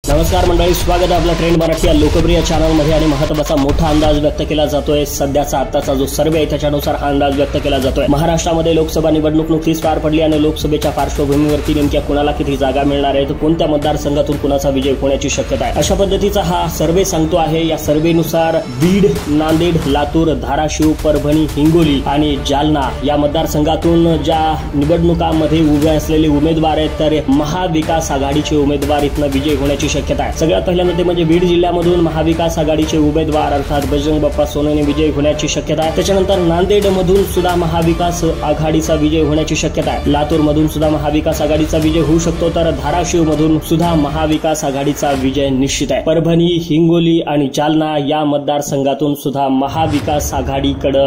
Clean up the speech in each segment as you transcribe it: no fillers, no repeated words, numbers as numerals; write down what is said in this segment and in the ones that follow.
नमस्कार मंडळी, स्वागत आहे आपल्या ट्रेंड मराठी या लोकप्रिय चॅनलमध्ये। आणि महत्त्वाचा मोठा अंदाज व्यक्त केला जातोय। सध्याचा आताचा जो सर्वे आहे त्याच्यानुसार हा अंदाज व्यक्त केला जातोय। महाराष्ट्रामध्ये लोकसभा निवडणूक नुकतीच पार पडली आणि लोकसभेच्या पार्श्वभूमीवरती नेमक्या कुणाला किती जागा मिळणार आहेत, कोणत्या मतदारसंघातून कुणाचा विजय होण्याची शक्यता आहे, अशा पद्धतीचा हा सर्वे सांगतो आहे। या सर्वेनुसार बीड, नांदेड, लातूर, धाराशिव, परभणी, हिंगोली आणि जालना या मतदारसंघातून ज्या निवडणुकांमध्ये उभे असलेले उमेदवार आहेत तर महाविकास आघाडीचे उमेदवार इथनं विजय होण्याची शक्यता आहे। सगळ्यात पहिल्यांदा ते म्हणजे बीड जिल्ह्यामधून महाविकास आघाडीचे उमेदवार अर्थात बजरंग बाप्पा सोनवणे विजय होण्याची शक्यता आहे। त्याच्यानंतर नांदेड मधून सुद्धा महाविकास आघाडीचा विजय होण्याची शक्यता आहे। लातूर मधून सुद्धा महाविकास आघाडीचा विजय होऊ शकतो, तर धाराशिव मधून सुद्धा महाविकास आघाडीचा विजय निश्चित आहे। परभणी, हिंगोली आणि जालना या मतदारसंघातून सुद्धा महाविकास आघाडीकडे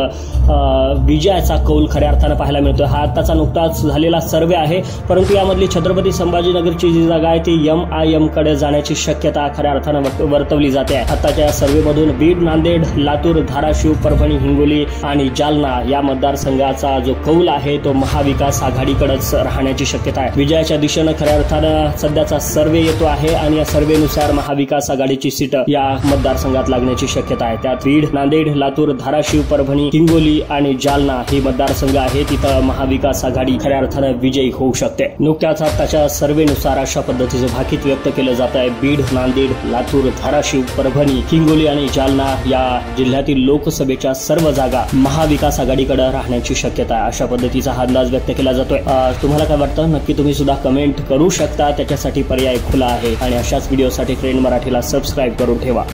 विजयाचा कौल खऱ्या अर्थाने पाहायला मिळतोय। हा आताचा नुकताच झालेला सर्वे आहे, परंतु यामधली छत्रपती संभाजीनगरची जी जागा आहे ती MIM कडे जाण्याची शक्यता खऱ्या अर्थाने वर्तवली जाते आहे। आताच्या सर्वेमधून बीड, नांदेड, लातूर, धाराशिव, परभणी, हिंगोली आणि जालना या मतदारसंघाचा जो कौल आहे तो महाविकास आघाडीकडेच राहण्याची शक्यता आहे। विजयाच्या दिशेने खऱ्या अर्थाने सध्याचा सर्वे येतो आहे आणि या सर्वेनुसार महाविकास आघाडीची सीट या मतदारसंघात लागण्याची शक्यता आहे। त्यात बीड, नांदेड, लातूर, धाराशिव, परभणी, हिंगोली आणि जालना हे मतदारसंघ आहे, तिथं महाविकास आघाडी खऱ्या अर्थाने विजयी होऊ शकते। नुकत्याच आताच्या सर्वेनुसार अशा पद्धतीचं भाकीत व्यक्त केलं जात आहे। बीड, नांदेड, लातूर, धाराशिव, परभणी, हिंगोली आणि जालना या जिल्ह्यातील लोकसभेच्या सर्व जागा महाविकास आघाडीकडे राहण्याची शक्यता आहे। अशा पद्धतीचा हा अंदाज व्यक्त केला जातोय। तुम्हाला काय वाटतं नक्की तुम्ही सुद्धा कमेंट करू शकता, त्याच्यासाठी पर्याय खुला आहे। आणि अशाच व्हिडिओसाठी ट्रेंड मराठीला सबस्क्राईब करून ठेवा।